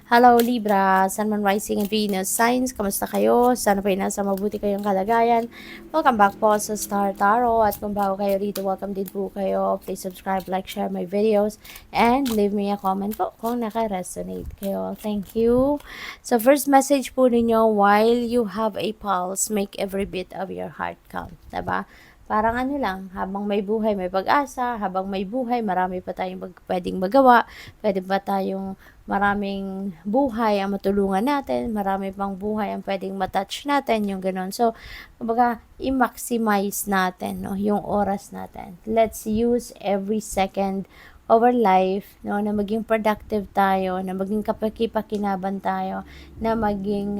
Hello Libra, Sun, Moon, Rising, and Venus signs. Kamusta kayo? Sana po nasa mabuti kayong kalagayan. Welcome back po sa Star Tarot. At kung bago kayo rito, welcome din po kayo. Please subscribe, like, share my videos, and leave me a comment po kung naka-resonate kayo. Thank you. So first message po ninyo, while you have a pulse, make every bit of your heart count. Diba? Parang ano lang, habang may buhay, may pag-asa. Habang may buhay, marami pa tayong pwedeng magawa. Pwede pa tayong maraming buhay ang matulungan natin, marami pang buhay ang pwedeng matouch natin, yung gano'n. So, kumbaga, i-maximize natin, no, yung oras natin. Let's use every second of our life, no, na maging productive tayo, na maging kapaki-pakinaban tayo, na maging,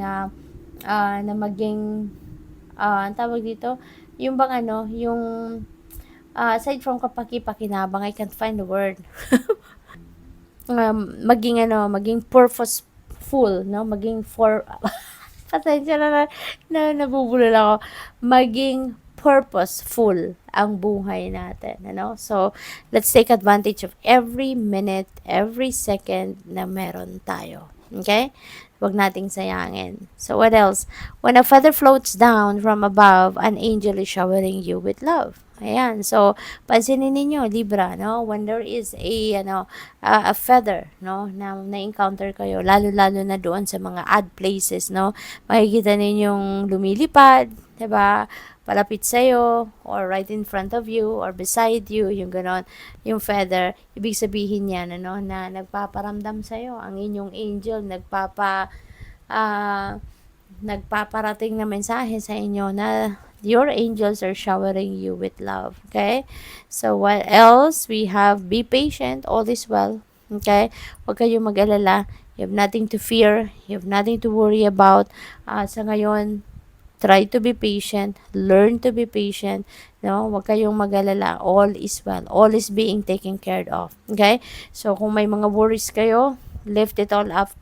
ang tawag dito, yung bang ano, yung, aside from kapaki-pakinabang, I can't find the word. Maging purposeful, no? Maging for pasensya na nabubulol ako. Maging purposeful ang buhay natin, ano? So, let's take advantage of every minute, every second na meron tayo. Okay? Huwag nating sayangin. So, what else? When a feather floats down from above, an angel is showering you with love. Ayan. So, pansinin ninyo, Libra, no? When there is a feather, no? Na-encounter kayo, lalo-lalo na doon sa mga odd places, no? Makikita ninyong lumilipad, 'di ba? Palapit sa'yo, or right in front of you, or beside you, yung ganon, yung feather, ibig sabihin yan, ano, na nagpaparamdam sa'yo, ang inyong angel, ah, nagpaparating na mensahe sa inyo na your angels are showering you with love. Okay? So, what else? We have, be patient, all is well. Okay? Huwag kayong mag-alala. You have nothing to fear. You have nothing to worry about. Sa ngayon, try to be patient. Learn to be patient. No? Huwag kayong mag-alala. All is well. All is being taken care of. Okay? So, kung may mga worries kayo, lift it all up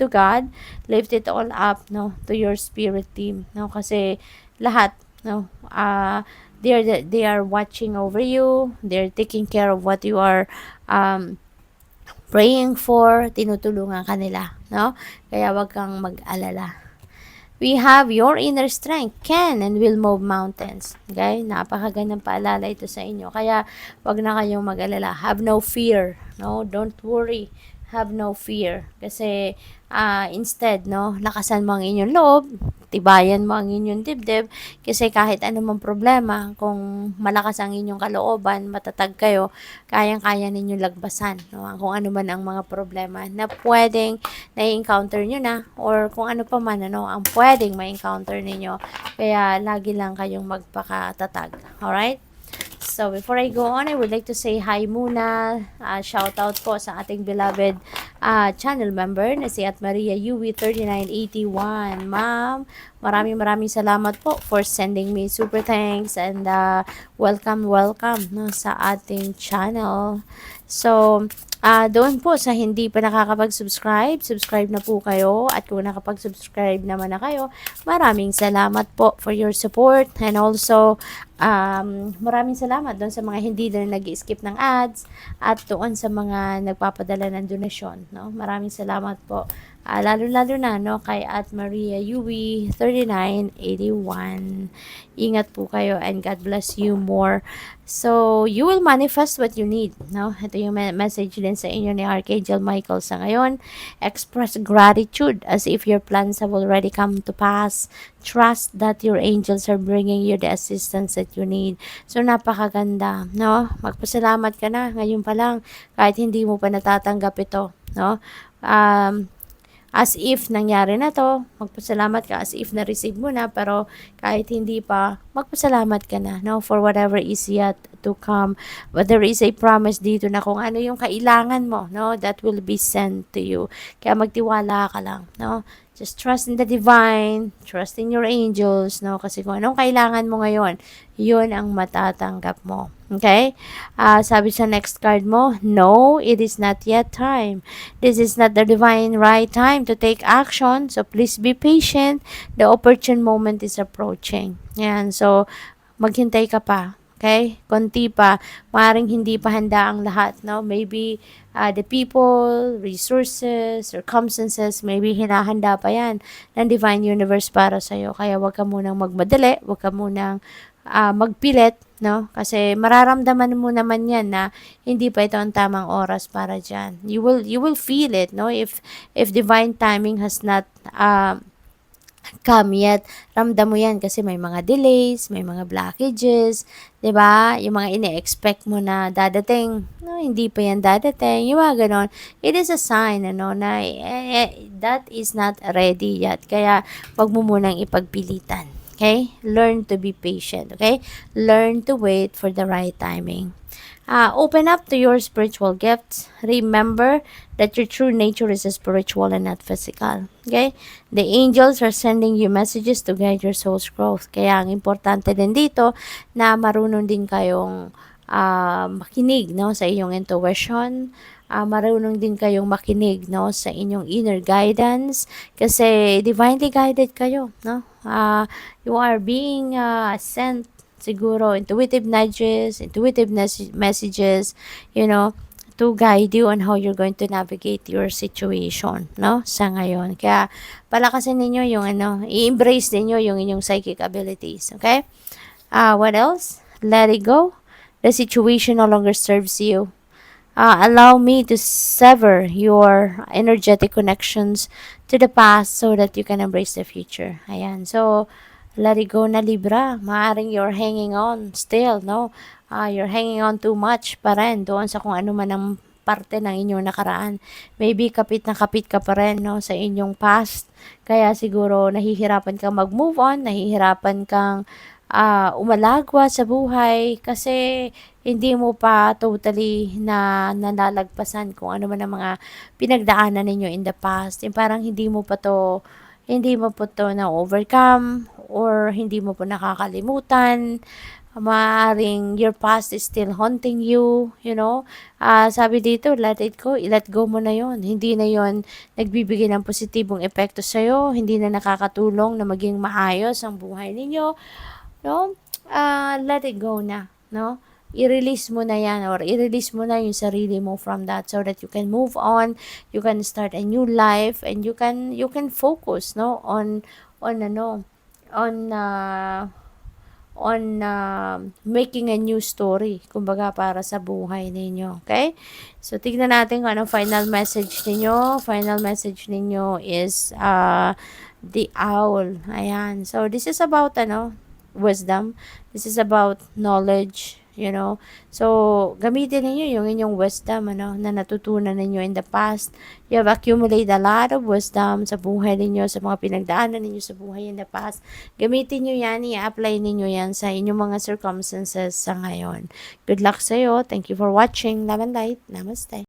to God, lift it all up, no, to your spirit team, no, kasi lahat, no, they are watching over you, they're taking care of what you are praying for, tinutulungan kanila, no, kaya wag kang mag-alala. We have your inner strength can and will move mountains. Okay? Napakagandang paalala ito sa inyo. Kaya, wag na kayong mag-alala. Have no fear. No? Don't worry. Have no fear. Kasi, instead, no, lakasan mo ang inyong loob, tibayan mo ang inyong dibdib, kasi kahit anumang problema, kung malakas ang inyong kalooban, matatag kayo, kayang-kaya ninyong lagbasan, no, kung ano man ang mga problema na pwedeng na-encounter nyo na, or kung ano pa man, ano, ang pwedeng ma-encounter ninyo. Kaya, lagi lang kayong magpakatatag. Alright? So, before I go on, I would like to say hi muna. Shout out po sa ating beloved channel member na si Maria Yui 3981. Ma'am, maraming salamat po for sending me super thanks and welcome no, sa ating channel. So, doon po sa hindi pa nakakapag-subscribe, subscribe na po kayo. At kung nakapag-subscribe naman na kayo, maraming salamat po for your support. And also, maraming salamat doon sa mga hindi na nag-skip ng ads at doon sa mga nagpapadala ng donasyon. No? Maraming salamat po. Lalo-lalo na, no, kay Maria Yui 3981. Ingat po kayo and God bless you more. So, you will manifest what you need. No? Ito yung message din sa inyo ni Archangel Michael sa ngayon. Express gratitude as if your plans have already come to pass. Trust that your angels are bringing you the assistance that you need. So, napakaganda. No? Magpasalamat ka na ngayon pa lang kahit hindi mo pa natatanggap ito. No? As if nangyari na to, magpasalamat ka as if na-receive mo na, pero kahit hindi pa, magpasalamat ka na, no, for whatever is yet to come. But there is a promise dito na kung ano yung kailangan mo, no, that will be sent to you. Kaya magtiwala ka lang, no. Just trust in the divine, trust in your angels, no, kasi kung anong kailangan mo ngayon, yun ang matatanggap mo. Okay? Sabi sa next card mo, no, it is not yet time. This is not the divine right time to take action. So, please be patient. The opportune moment is approaching. Yan. So, maghintay ka pa. Okay? Konti pa, maaaring hindi pa handa ang lahat, no? Maybe the people, resources, circumstances, maybe hinahanda pa yan ng Divine Universe para sa'yo. Kaya wag ka munang magmadali, wag ka munang magpilit, no? Kasi mararamdaman mo naman yan na hindi pa ito ang tamang oras para dyan. You will feel it, no? If divine timing has not come yet, ramdam mo yan kasi may mga delays, may mga blockages, 'di ba? Yung mga ine-expect mo na dadating, no, hindi pa yan dadating, yung mga ganon. It is a sign, ano, na that is not ready yet. Kaya, wag mo munang ipagpilitan. Okay? Learn to be patient, okay? Learn to wait for the right timing. Open up to your spiritual gifts. Remember that your true nature is spiritual and not physical. Okay? The angels are sending you messages to guide your soul's growth. Kaya ang importante din dito na marunong din kayong makinig, no, sa iyong intuition. Marunong din kayong makinig, no, sa inyong inner guidance kasi divinely guided kayo, no? You are being sent siguro intuitive nudges, intuitive messages, you know, to guide you on how you're going to navigate your situation, no? Sa ngayon. Kaya palakasin ninyo yung i-embrace ninyo yung inyong psychic abilities, okay? What else? Let it go. The situation no longer serves you. Allow me to sever your energetic connections to the past so that you can embrace the future. Ayan. So, let it go na, Libra. Maaring you're hanging on still, no? You're hanging on too much pa rin doon sa kung ano man ang parte ng inyong nakaraan. Maybe kapit na kapit ka pa rin, no, sa inyong past. Kaya siguro nahihirapan kang mag-move on, nahihirapan kang umalagwa sa buhay kasi hindi mo pa totally na nalalagpasan kung ano man ang mga pinagdaanan ninyo in the past. Yung parang hindi mo po to na overcome or hindi mo po nakakalimutan. Maaring your past is still haunting you, you know. Sabi dito, let it go, let go mo na yon. Hindi na yon nagbibigay ng positibong epekto sa'yo, hindi na nakakatulong na maging maayos ang buhay ninyo, no? Let it go na, no? I-release mo na yan or i-release mo na yung sarili mo from that so that you can move on, you can start a new life and you can focus, no, on on making a new story, kumbaga, para sa buhay ninyo. Okay? So, tignan natin kung anong final message ninyo. Final message ninyo is the owl. Ayan. So, this is about, wisdom. This is about knowledge, you know. So, gamitin ninyo yung inyong wisdom, na natutunan ninyo in the past. You have accumulated a lot of wisdom sa buhay ninyo, sa mga pinagdaanan ninyo sa buhay in the past. Gamitin nyo yan, i-apply ninyo yan sa inyong mga circumstances sa ngayon. Good luck sa'yo. Thank you for watching. Love and light. Namaste.